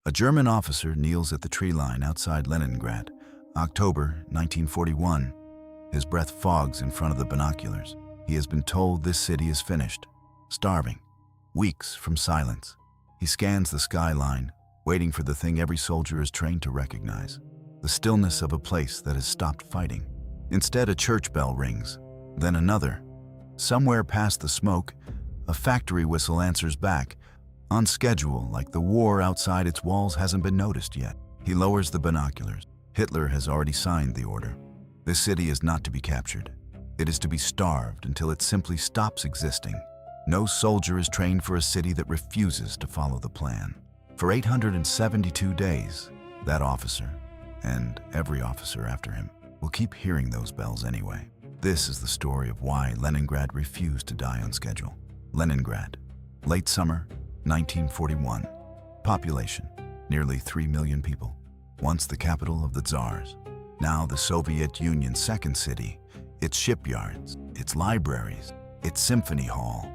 A German officer kneels at the tree line outside Leningrad, October 1941. His breath fogs in front of the binoculars. He has been told this city is finished, starving, weeks from silence. He scans the skyline, waiting for the thing every soldier is trained to recognize, the stillness of a place that has stopped fighting. Instead, a church bell rings, then another. Somewhere past the smoke, a factory whistle answers back, on schedule, like the war outside its walls hasn't been noticed yet. He lowers the binoculars. Hitler has already signed the order. This city is not to be captured. It is to be starved until it simply stops existing. No soldier is trained for a city that refuses to follow the plan. For 872 days, that officer, and every officer after him, will keep hearing those bells anyway. This is the story of why Leningrad refused to die on schedule. Leningrad, late summer, 1941. Population, nearly 3 million people. Once the capital of the Tsars. Now the Soviet Union's second city, its shipyards, its libraries, its symphony hall,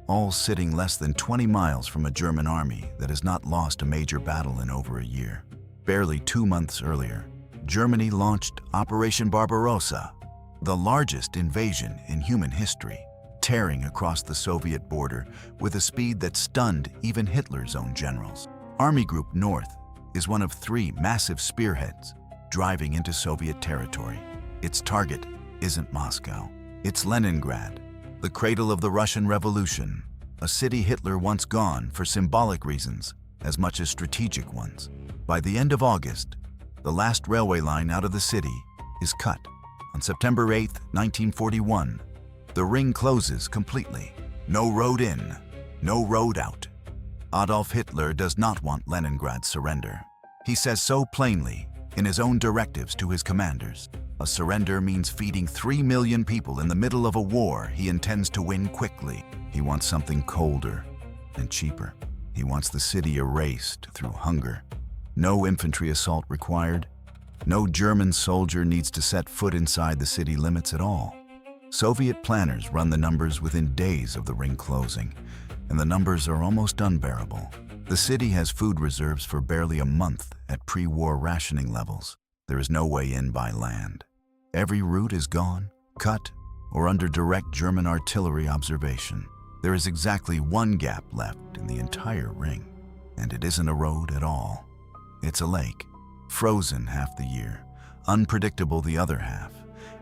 all sitting less than 20 miles from a German army that has not lost a major battle in over a year. Barely 2 months earlier, Germany launched Operation Barbarossa, the largest invasion in human history, tearing across the Soviet border with a speed that stunned even Hitler's own generals. Army Group North is one of 3 massive spearheads driving into Soviet territory. Its target isn't Moscow, it's Leningrad, the cradle of the Russian Revolution, a city Hitler wants gone for symbolic reasons as much as strategic ones. By the end of August, the last railway line out of the city is cut. On September 8, 1941, the ring closes completely. No road in, no road out. Adolf Hitler does not want Leningrad's surrender. He says so plainly in his own directives to his commanders. A surrender means feeding 3 million people in the middle of a war he intends to win quickly. He wants something colder and cheaper. He wants the city erased through hunger. No infantry assault required. No German soldier needs to set foot inside the city limits at all. Soviet planners run the numbers within days of the ring closing, and the numbers are almost unbearable. The city has food reserves for barely a month at pre-war rationing levels. There is no way in by land. Every route is gone, cut, or under direct German artillery observation. There is exactly one gap left in the entire ring, and it isn't a road at all. It's a lake, frozen half the year, unpredictable the other half,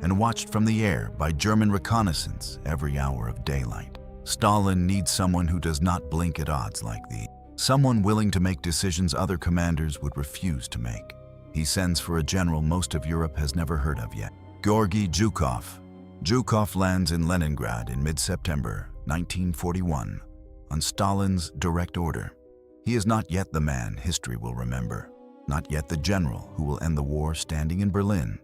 and watched from the air by German reconnaissance every hour of daylight. Stalin needs someone who does not blink at odds like these. Someone willing to make decisions other commanders would refuse to make. He sends for a general most of Europe has never heard of yet. Georgy Zhukov. Zhukov lands in Leningrad in mid-September 1941 on Stalin's direct order. He is not yet the man history will remember, not yet the general who will end the war standing in Berlin.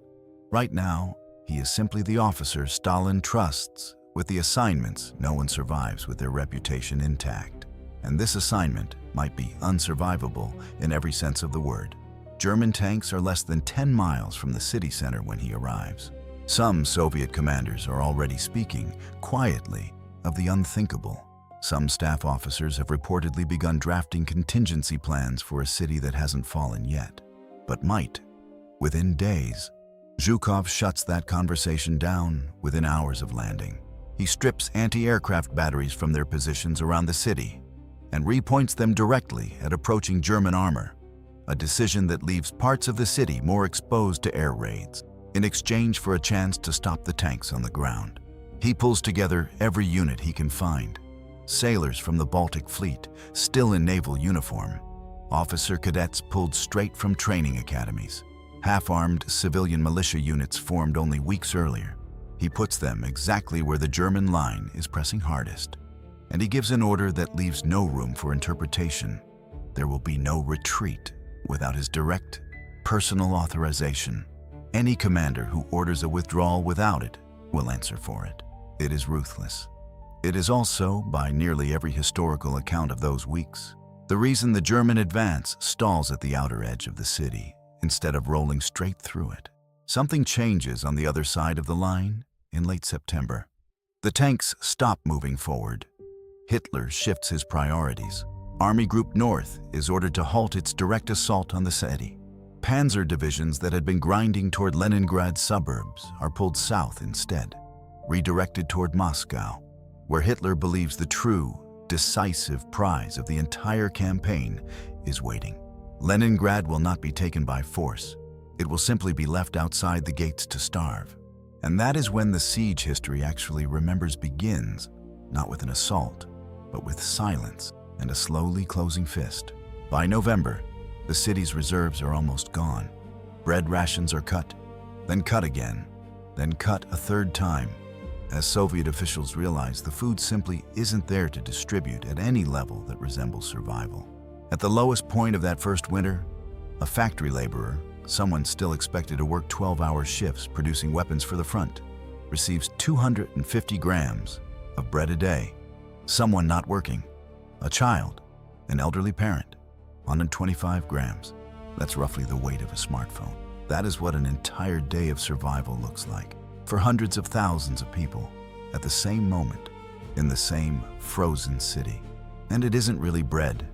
Right now, he is simply the officer Stalin trusts with the assignments no one survives with their reputation intact. And this assignment might be unsurvivable in every sense of the word. German tanks are less than 10 miles from the city center when he arrives. Some Soviet commanders are already speaking, quietly, of the unthinkable. Some staff officers have reportedly begun drafting contingency plans for a city that hasn't fallen yet, but might, within days. Zhukov shuts that conversation down within hours of landing. He strips anti-aircraft batteries from their positions around the city and repoints them directly at approaching German armor, a decision that leaves parts of the city more exposed to air raids, in exchange for a chance to stop the tanks on the ground. He pulls together every unit he can find. Sailors from the Baltic Fleet, still in naval uniform. Officer cadets pulled straight from training academies. Half-armed civilian militia units formed only weeks earlier. He puts them exactly where the German line is pressing hardest. And he gives an order that leaves no room for interpretation. There will be no retreat without his direct, personal authorization. Any commander who orders a withdrawal without it will answer for it. It is ruthless. It is also, by nearly every historical account of those weeks, the reason the German advance stalls at the outer edge of the city instead of rolling straight through it. Something changes on the other side of the line in late September. The tanks stop moving forward. Hitler shifts his priorities. Army Group North is ordered to halt its direct assault on the city. Panzer divisions that had been grinding toward Leningrad's suburbs are pulled south instead, redirected toward Moscow, where Hitler believes the true, decisive prize of the entire campaign is waiting. Leningrad will not be taken by force. It will simply be left outside the gates to starve. And that is when the siege history actually remembers begins, not with an assault, but with silence and a slowly closing fist. By November, the city's reserves are almost gone. Bread rations are cut, then cut again, then cut a third time, as Soviet officials realize the food simply isn't there to distribute at any level that resembles survival. At the lowest point of that first winter, a factory laborer, someone still expected to work 12-hour shifts producing weapons for the front, receives 250 grams of bread a day. Someone not working, a child, an elderly parent, 125 grams. That's roughly the weight of a smartphone. That is what an entire day of survival looks like for hundreds of thousands of people at the same moment in the same frozen city. And it isn't really bread,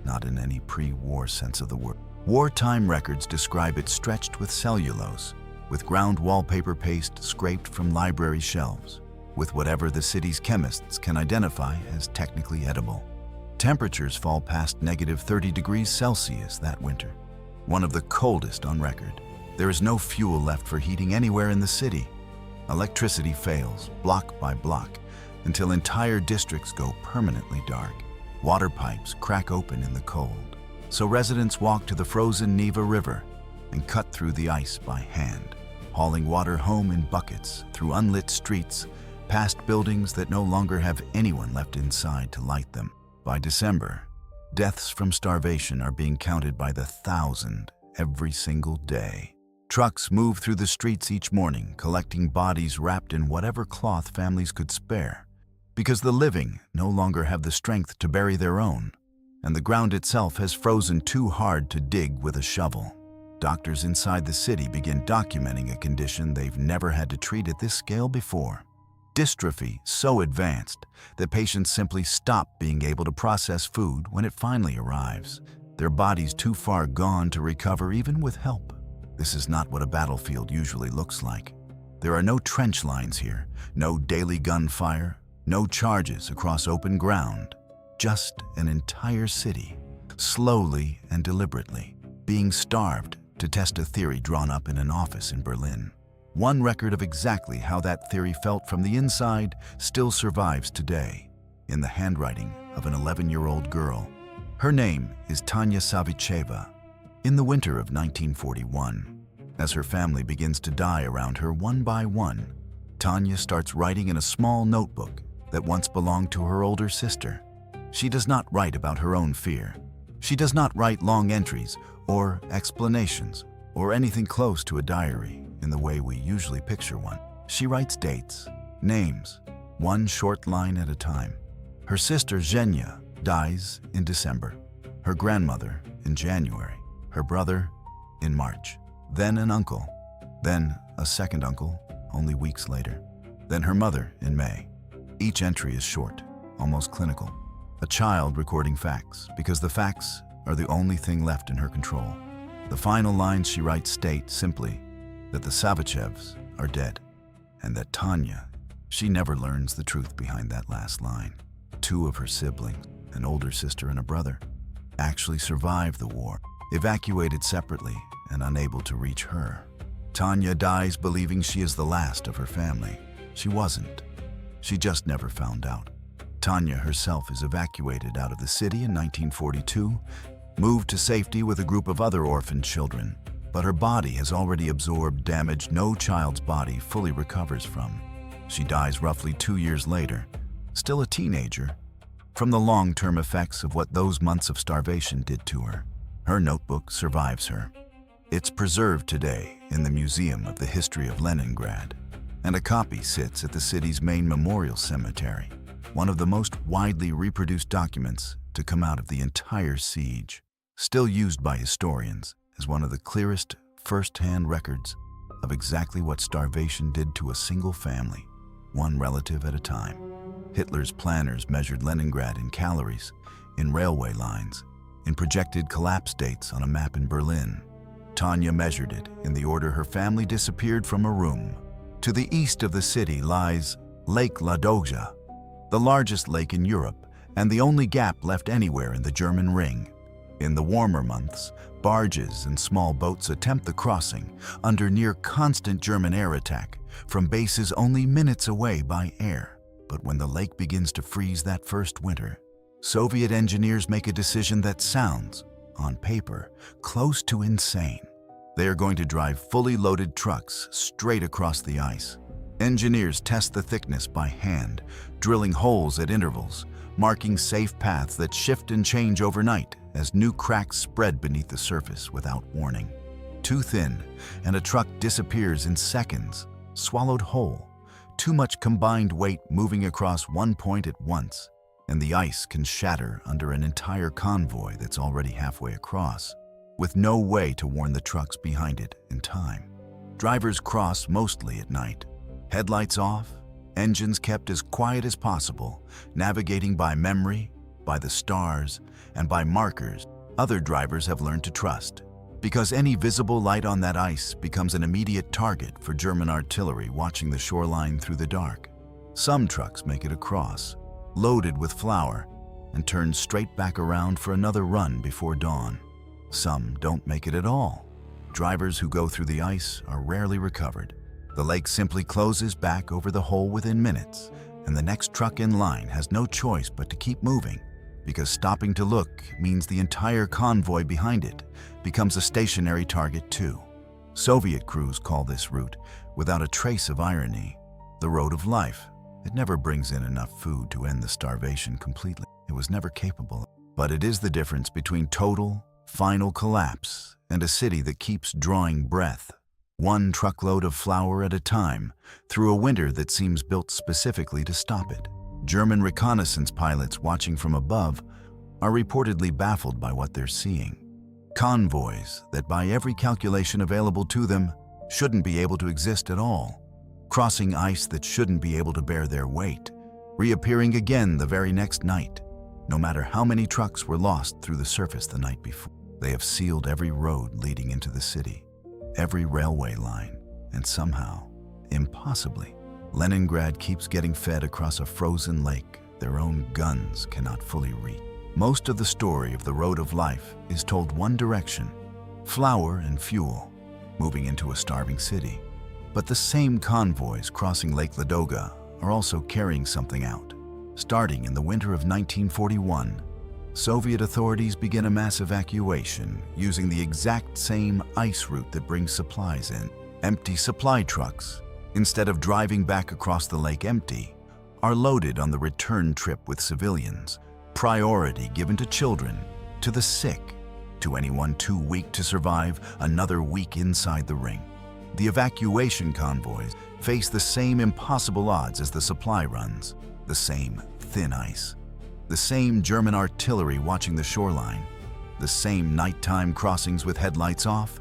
not in any pre-war sense of the word. Wartime records describe it stretched with cellulose, with ground wallpaper paste scraped from library shelves, with whatever the city's chemists can identify as technically edible. Temperatures fall past -30 degrees Celsius that winter, one of the coldest on record. There is no fuel left for heating anywhere in the city. Electricity fails, block by block, until entire districts go permanently dark. Water pipes crack open in the cold, so residents walk to the frozen Neva River and cut through the ice by hand, hauling water home in buckets through unlit streets, past buildings that no longer have anyone left inside to light them. By December, deaths from starvation are being counted by the thousand every single day. Trucks move through the streets each morning, collecting bodies wrapped in whatever cloth families could spare, because the living no longer have the strength to bury their own, and the ground itself has frozen too hard to dig with a shovel. Doctors inside the city begin documenting a condition they've never had to treat at this scale before. Dystrophy so advanced that patients simply stop being able to process food when it finally arrives, their bodies too far gone to recover even with help. This is not what a battlefield usually looks like. There are no trench lines here, no daily gunfire, no charges across open ground, just an entire city, slowly and deliberately, being starved to test a theory drawn up in an office in Berlin. One record of exactly how that theory felt from the inside still survives today, in the handwriting of an 11-year-old girl. Her name is Tanya Savicheva. In the winter of 1941, as her family begins to die around her one by one, Tanya starts writing in a small notebook that once belonged to her older sister. She does not write about her own fear. She does not write long entries or explanations or anything close to a diary in the way we usually picture one. She writes dates, names, one short line at a time. Her sister Zhenya dies in December, her grandmother in January, her brother in March, then an uncle, then a second uncle only weeks later, then her mother in May. Each entry is short, almost clinical, a child recording facts because the facts are the only thing left in her control. The final lines she writes state simply that the Savichevs are dead, and that Tanya, she never learns the truth behind that last line. Two of her siblings, an older sister and a brother, actually survived the war, evacuated separately and unable to reach her. Tanya dies believing she is the last of her family. She wasn't. She just never found out. Tanya herself is evacuated out of the city in 1942, moved to safety with a group of other orphaned children, but her body has already absorbed damage no child's body fully recovers from. She dies roughly 2 years later, still a teenager, from the long-term effects of what those months of starvation did to her. Her notebook survives her. It's preserved today in the Museum of the History of Leningrad, and a copy sits at the city's main memorial cemetery, one of the most widely reproduced documents to come out of the entire siege, still used by historians as one of the clearest first-hand records of exactly what starvation did to a single family, one relative at a time. Hitler's planners measured Leningrad in calories, in railway lines, in projected collapse dates on a map in Berlin. Tanya measured it in the order her family disappeared from a room. To the east of the city lies Lake Ladoga, the largest lake in Europe and the only gap left anywhere in the German Ring. In the warmer months, barges and small boats attempt the crossing under near-constant German air attack from bases only minutes away by air. But when the lake begins to freeze that first winter, Soviet engineers make a decision that sounds, on paper, close to insane. They are going to drive fully loaded trucks straight across the ice. Engineers test the thickness by hand, drilling holes at intervals, marking safe paths that shift and change overnight as new cracks spread beneath the surface without warning. Too thin, and a truck disappears in seconds, swallowed whole. Too much combined weight moving across one point at once, and the ice can shatter under an entire convoy that's already halfway across, with no way to warn the trucks behind it in time. Drivers cross mostly at night, headlights off, engines kept as quiet as possible, navigating by memory, by the stars, and by markers other drivers have learned to trust, because any visible light on that ice becomes an immediate target for German artillery watching the shoreline through the dark. Some trucks make it across, loaded with flour, and turn straight back around for another run before dawn. Some don't make it at all. Drivers who go through the ice are rarely recovered. The lake simply closes back over the hole within minutes, and the next truck in line has no choice but to keep moving, because stopping to look means the entire convoy behind it becomes a stationary target too. Soviet crews call this route, without a trace of irony, the road of life. It never brings in enough food to end the starvation completely. It was never capable. But it is the difference between total, final collapse and a city that keeps drawing breath, one truckload of flour at a time, through a winter that seems built specifically to stop it. German reconnaissance pilots watching from above are reportedly baffled by what they're seeing. Convoys that, by every calculation available to them, shouldn't be able to exist at all, crossing ice that shouldn't be able to bear their weight, reappearing again the very next night, no matter how many trucks were lost through the surface the night before. They have sealed every road leading into the city, every railway line, and somehow, impossibly, Leningrad keeps getting fed across a frozen lake their own guns cannot fully reach. Most of the story of the road of life is told one direction, flour and fuel, moving into a starving city. But the same convoys crossing Lake Ladoga are also carrying something out. Starting in the winter of 1941, Soviet authorities begin a mass evacuation using the exact same ice route that brings supplies in. Empty supply trucks, instead of driving back across the lake empty, are loaded on the return trip with civilians. Priority given to children, to the sick, to anyone too weak to survive another week inside the ring. The evacuation convoys face the same impossible odds as the supply runs, the same thin ice, the same German artillery watching the shoreline, the same nighttime crossings with headlights off,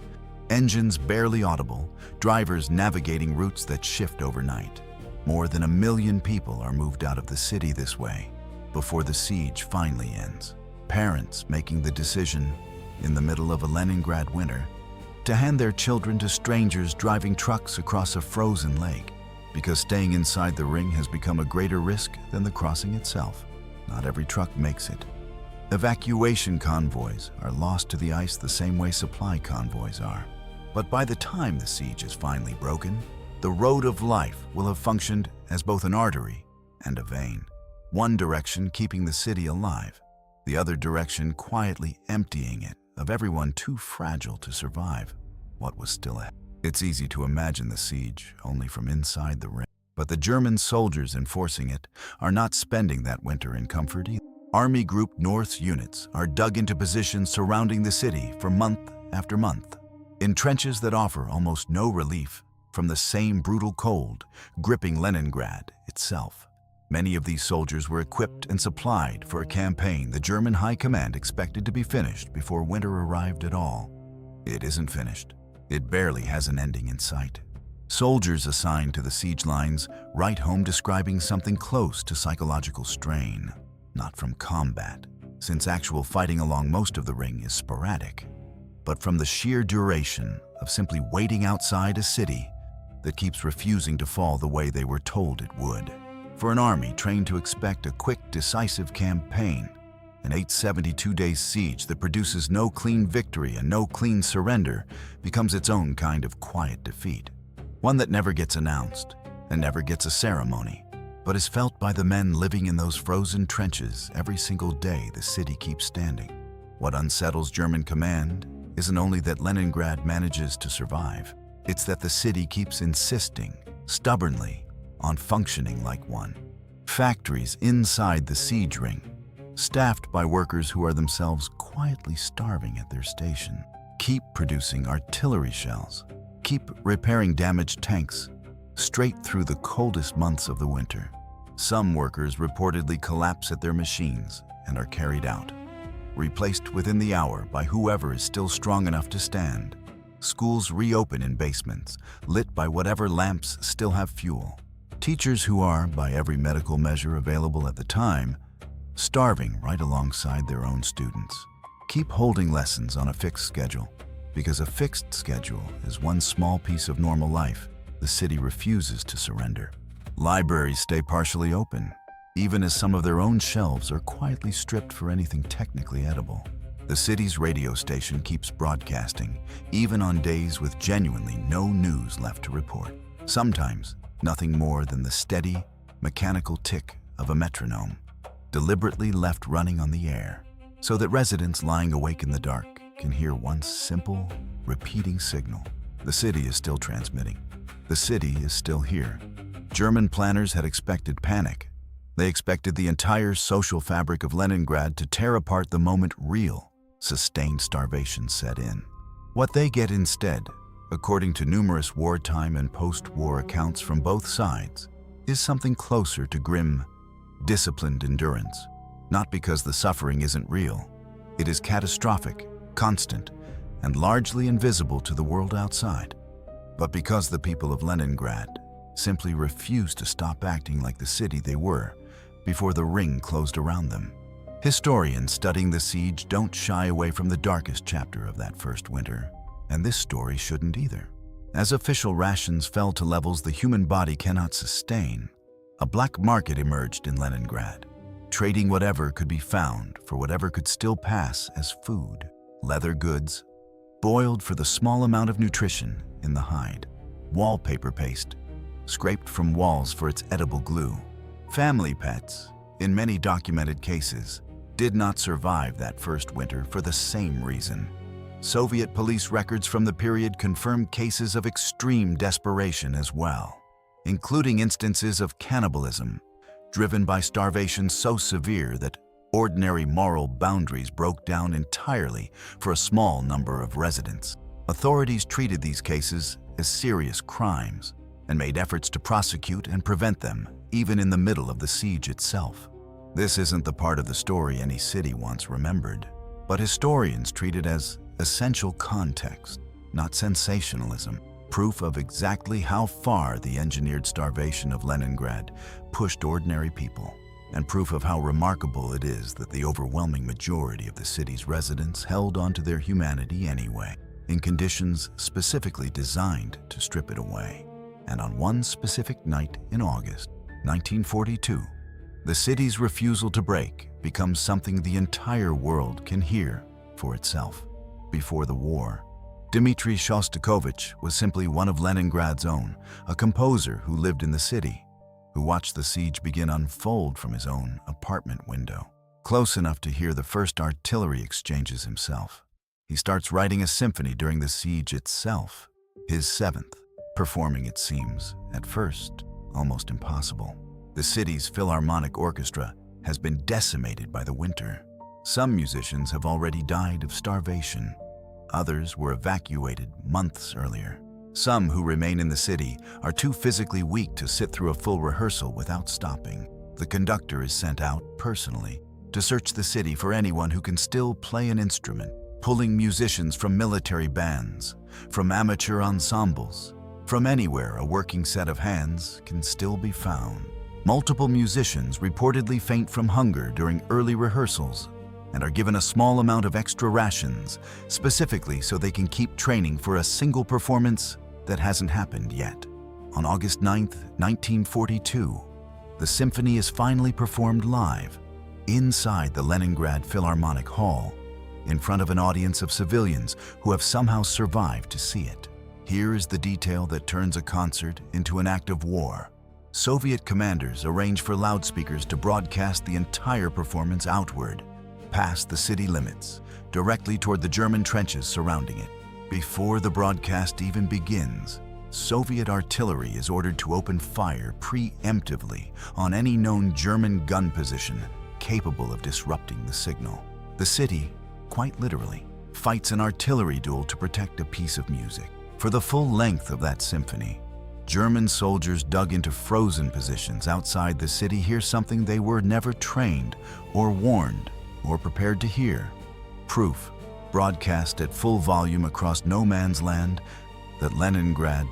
engines barely audible, drivers navigating routes that shift overnight. More than 1 million people are moved out of the city this way before the siege finally ends. Parents making the decision, in the middle of a Leningrad winter, to hand their children to strangers driving trucks across a frozen lake, because staying inside the ring has become a greater risk than the crossing itself. Not every truck makes it. Evacuation convoys are lost to the ice the same way supply convoys are. But by the time the siege is finally broken, the road of life will have functioned as both an artery and a vein. One direction keeping the city alive, the other direction quietly emptying it of everyone too fragile to survive what was still ahead. It's easy to imagine the siege only from inside the ring. But the German soldiers enforcing it are not spending that winter in comfort either. Army Group North's units are dug into positions surrounding the city for month after month, in trenches that offer almost no relief from the same brutal cold gripping Leningrad itself. Many of these soldiers were equipped and supplied for a campaign the German High Command expected to be finished before winter arrived at all. It isn't finished. It barely has an ending in sight. Soldiers assigned to the siege lines write home describing something close to psychological strain, not from combat, since actual fighting along most of the ring is sporadic, but from the sheer duration of simply waiting outside a city that keeps refusing to fall the way they were told it would. For an army trained to expect a quick, decisive campaign, an 872-day siege that produces no clean victory and no clean surrender becomes its own kind of quiet defeat. One that never gets announced and never gets a ceremony, but is felt by the men living in those frozen trenches every single day the city keeps standing. What unsettles German command isn't only that Leningrad manages to survive, it's that the city keeps insisting, stubbornly, on functioning like one. Factories inside the siege ring, staffed by workers who are themselves quietly starving at their station, keep producing artillery shells, keep repairing damaged tanks, straight through the coldest months of the winter. Some workers reportedly collapse at their machines and are carried out, replaced within the hour by whoever is still strong enough to stand. Schools reopen in basements, lit by whatever lamps still have fuel. Teachers who are, by every medical measure available at the time, starving right alongside their own students, keep holding lessons on a fixed schedule, because a fixed schedule is one small piece of normal life the city refuses to surrender. Libraries stay partially open, even as some of their own shelves are quietly stripped for anything technically edible. The city's radio station keeps broadcasting, even on days with genuinely no news left to report. Sometimes, nothing more than the steady, mechanical tick of a metronome, deliberately left running on the air, so that residents lying awake in the dark can hear one simple, repeating signal. The city is still transmitting. The city is still here. German planners had expected panic. They expected the entire social fabric of Leningrad to tear apart the moment real, sustained starvation set in. What they get instead, according to numerous wartime and post-war accounts from both sides, is something closer to grim, disciplined endurance. Not because the suffering isn't real. It is catastrophic, constant, and largely invisible to the world outside. But because the people of Leningrad simply refused to stop acting like the city they were before the ring closed around them. Historians studying the siege don't shy away from the darkest chapter of that first winter, and this story shouldn't either. As official rations fell to levels the human body cannot sustain, a black market emerged in Leningrad, trading whatever could be found for whatever could still pass as food. Leather goods, boiled for the small amount of nutrition in the hide, wallpaper paste, scraped from walls for its edible glue. Family pets, in many documented cases, did not survive that first winter for the same reason. Soviet police records from the period confirmed cases of extreme desperation as well, including instances of cannibalism, driven by starvation so severe that ordinary moral boundaries broke down entirely for a small number of residents. Authorities treated these cases as serious crimes and made efforts to prosecute and prevent them, even in the middle of the siege itself. This isn't the part of the story any city wants remembered, but historians treat it as essential context, not sensationalism, proof of exactly how far the engineered starvation of Leningrad pushed ordinary people, and proof of how remarkable it is that the overwhelming majority of the city's residents held onto their humanity anyway, in conditions specifically designed to strip it away. And on one specific night in August 1942, the city's refusal to break becomes something the entire world can hear for itself. Before the war, Dmitri Shostakovich was simply one of Leningrad's own, a composer who lived in the city, who watched the siege begin unfold from his own apartment window. Close enough to hear the first artillery exchanges himself, he starts writing a symphony during the siege itself, his seventh, performing, it seems, at first, almost impossible. The city's philharmonic orchestra has been decimated by the winter. Some musicians have already died of starvation. Others were evacuated months earlier. Some who remain in the city are too physically weak to sit through a full rehearsal without stopping. The conductor is sent out personally to search the city for anyone who can still play an instrument, pulling musicians from military bands, from amateur ensembles, from anywhere a working set of hands can still be found. Multiple musicians reportedly faint from hunger during early rehearsals, and are given a small amount of extra rations, specifically so they can keep training for a single performance that hasn't happened yet. On August 9, 1942, the symphony is finally performed live inside the Leningrad Philharmonic Hall, in front of an audience of civilians who have somehow survived to see it. Here is the detail that turns a concert into an act of war. Soviet commanders arrange for loudspeakers to broadcast the entire performance outward, past the city limits, directly toward the German trenches surrounding it. Before the broadcast even begins, Soviet artillery is ordered to open fire preemptively on any known German gun position capable of disrupting the signal. The city, quite literally, fights an artillery duel to protect a piece of music. For the full length of that symphony, German soldiers dug into frozen positions outside the city hear something they were never trained or warned or prepared to hear. Proof, broadcast at full volume across no man's land, that Leningrad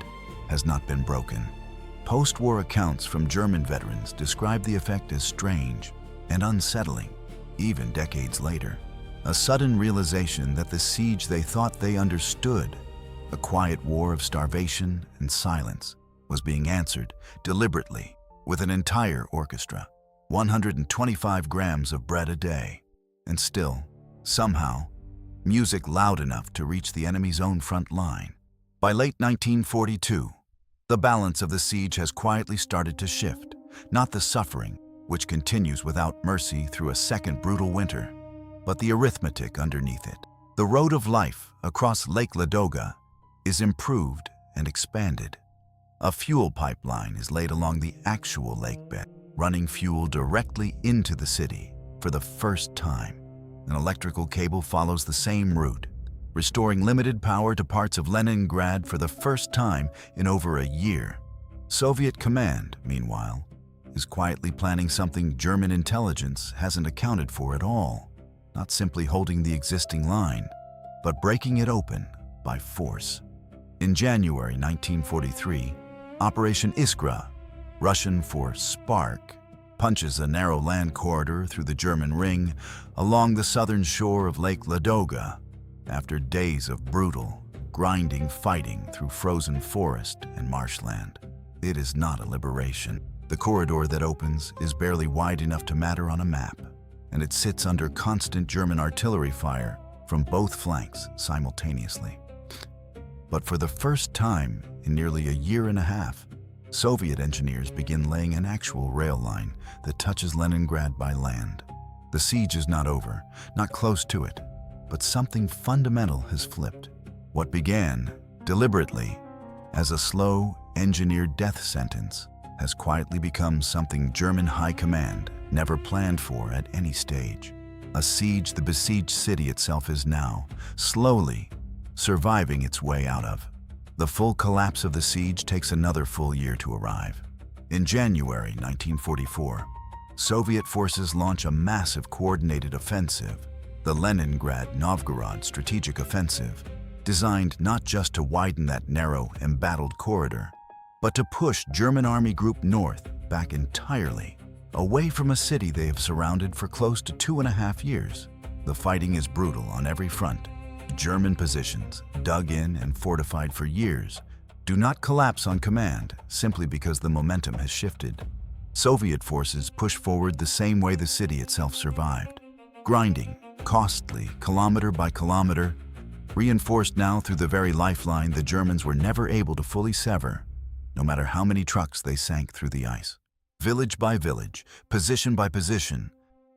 has not been broken. Post-war accounts from German veterans describe the effect as strange and unsettling, even decades later. A sudden realization that the siege they thought they understood, a quiet war of starvation and silence, was being answered deliberately with an entire orchestra, 125 grams of bread a day, and still, somehow, music loud enough to reach the enemy's own front line. By late 1942, the balance of the siege has quietly started to shift, not the suffering, which continues without mercy through a second brutal winter, but the arithmetic underneath it. The road of life across Lake Ladoga is improved and expanded. A fuel pipeline is laid along the actual lake bed, running fuel directly into the city for the first time. An electrical cable follows the same route, restoring limited power to parts of Leningrad for the first time in over a year. Soviet command, meanwhile, is quietly planning something German intelligence hasn't accounted for at all. Not simply holding the existing line, but breaking it open by force. In January 1943, Operation Iskra, Russian for Spark, punches a narrow land corridor through the German ring along the southern shore of Lake Ladoga after days of brutal, grinding fighting through frozen forest and marshland. It is not a liberation. The corridor that opens is barely wide enough to matter on a map, and it sits under constant German artillery fire from both flanks simultaneously. But for the first time in nearly a year and a half, Soviet engineers begin laying an actual rail line that touches Leningrad by land. The siege is not over, not close to it, but something fundamental has flipped. What began, deliberately, as a slow, engineered death sentence has quietly become something German high command never planned for at any stage. A siege the besieged city itself is now, slowly, surviving its way out of. The full collapse of the siege takes another full year to arrive. In January 1944, Soviet forces launch a massive coordinated offensive, the Leningrad-Novgorod Strategic Offensive, designed not just to widen that narrow, embattled corridor, but to push German Army Group North back entirely, away from a city they have surrounded for close to 2.5 years. The fighting is brutal on every front. German positions, dug in and fortified for years, do not collapse on command simply because the momentum has shifted. Soviet forces push forward the same way the city itself survived, grinding, costly, kilometer by kilometer, reinforced now through the very lifeline the Germans were never able to fully sever, no matter how many trucks they sank through the ice. Village by village, position by position,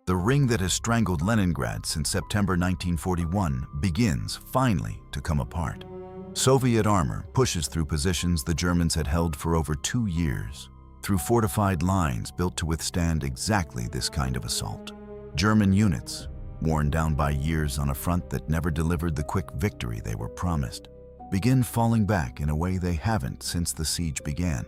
the ring that has strangled Leningrad since September 1941 begins, finally, to come apart. Soviet armor pushes through positions the Germans had held for over 2 years, through fortified lines built to withstand exactly this kind of assault. German units, worn down by years on a front that never delivered the quick victory they were promised, begin falling back in a way they haven't since the siege began.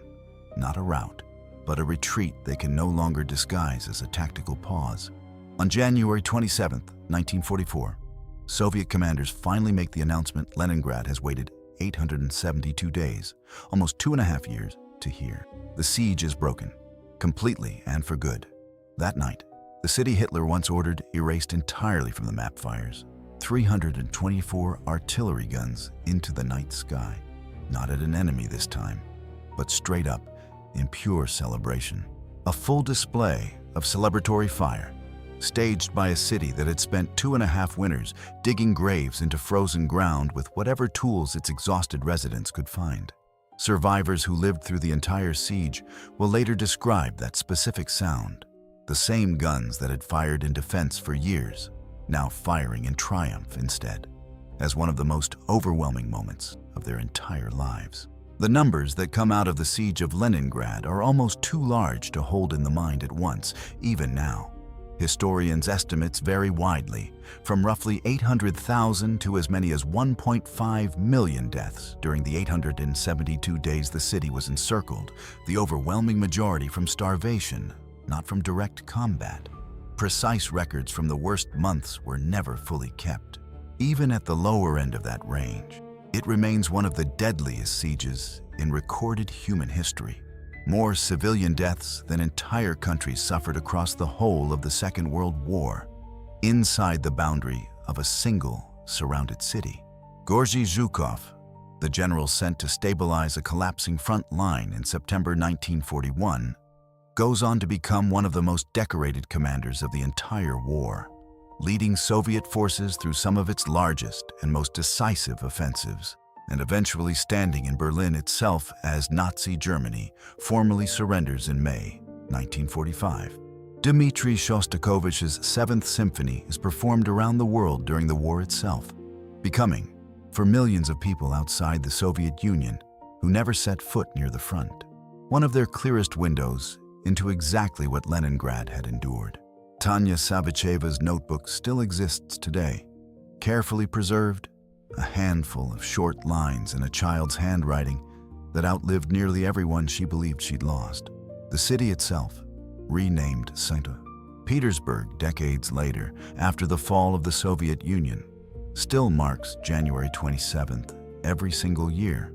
Not a rout, but a retreat they can no longer disguise as a tactical pause. On January 27, 1944, Soviet commanders finally make the announcement Leningrad has waited 872 days, almost 2.5 years, to hear. The siege is broken, completely and for good. That night, The city Hitler once ordered erased entirely from the map fires 324 artillery guns into the night sky. Not at an enemy this time, but straight up in pure celebration. A full display of celebratory fire, staged by a city that had spent 2.5 winters digging graves into frozen ground with whatever tools its exhausted residents could find. Survivors who lived through the entire siege will later describe that specific sound. The same guns that had fired in defense for years, now firing in triumph instead, as one of the most overwhelming moments of their entire lives. The numbers that come out of the Siege of Leningrad are almost too large to hold in the mind at once, even now. Historians' estimates vary widely, from roughly 800,000 to as many as 1.5 million deaths during the 872 days the city was encircled, the overwhelming majority from starvation, not from direct combat. Precise records from the worst months were never fully kept. Even at the lower end of that range, it remains one of the deadliest sieges in recorded human history. More civilian deaths than entire countries suffered across the whole of the Second World War, inside the boundary of a single surrounded city. Georgy Zhukov, the general sent to stabilize a collapsing front line in September 1941, goes on to become one of the most decorated commanders of the entire war, leading Soviet forces through some of its largest and most decisive offensives, and eventually standing in Berlin itself as Nazi Germany formally surrenders in May 1945. Dmitri Shostakovich's Seventh Symphony is performed around the world during the war itself, becoming, for millions of people outside the Soviet Union who never set foot near the front, one of their clearest windows into exactly what Leningrad had endured. Tanya Savicheva's notebook still exists today, carefully preserved, a handful of short lines in a child's handwriting that outlived nearly everyone she believed she'd lost. The city itself, renamed St. Petersburg decades later, after the fall of the Soviet Union, still marks January 27th every single year,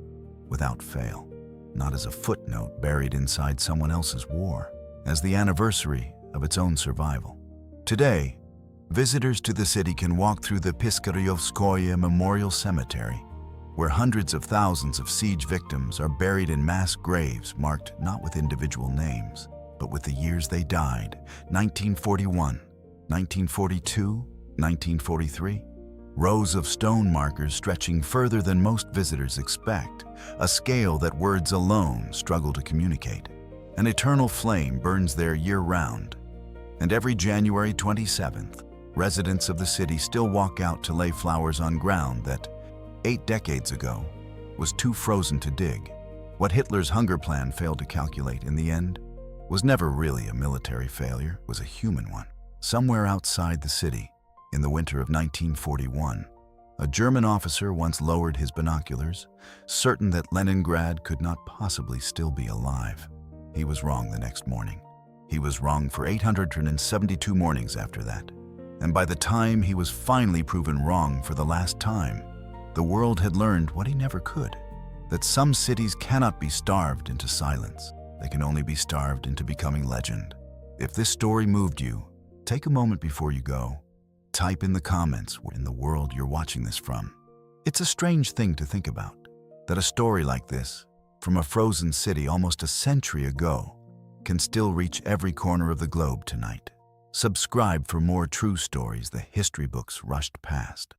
without fail. Not as a footnote buried inside someone else's war, as the anniversary of its own survival. Today, visitors to the city can walk through the Piskaryovskoye Memorial Cemetery, where hundreds of thousands of siege victims are buried in mass graves marked not with individual names, but with the years they died: 1941, 1942, 1943. Rows of stone markers stretching further than most visitors expect, a scale that words alone struggle to communicate. An eternal flame burns there year-round, and every January 27th, residents of the city still walk out to lay flowers on ground that, 8 decades ago, was too frozen to dig. What Hitler's hunger plan failed to calculate in the end was never really a military failure, it was a human one. Somewhere outside the city, in the winter of 1941, a German officer once lowered his binoculars, certain that Leningrad could not possibly still be alive. He was wrong the next morning. He was wrong for 872 mornings after that. And by the time he was finally proven wrong for the last time, the world had learned what he never could, that some cities cannot be starved into silence. They can only be starved into becoming legend. If this story moved you, take a moment before you go. Type in the comments where in the world you're watching this from. It's a strange thing to think about, that a story like this, from a frozen city almost a century ago, can still reach every corner of the globe tonight. Subscribe for more true stories the history books rushed past.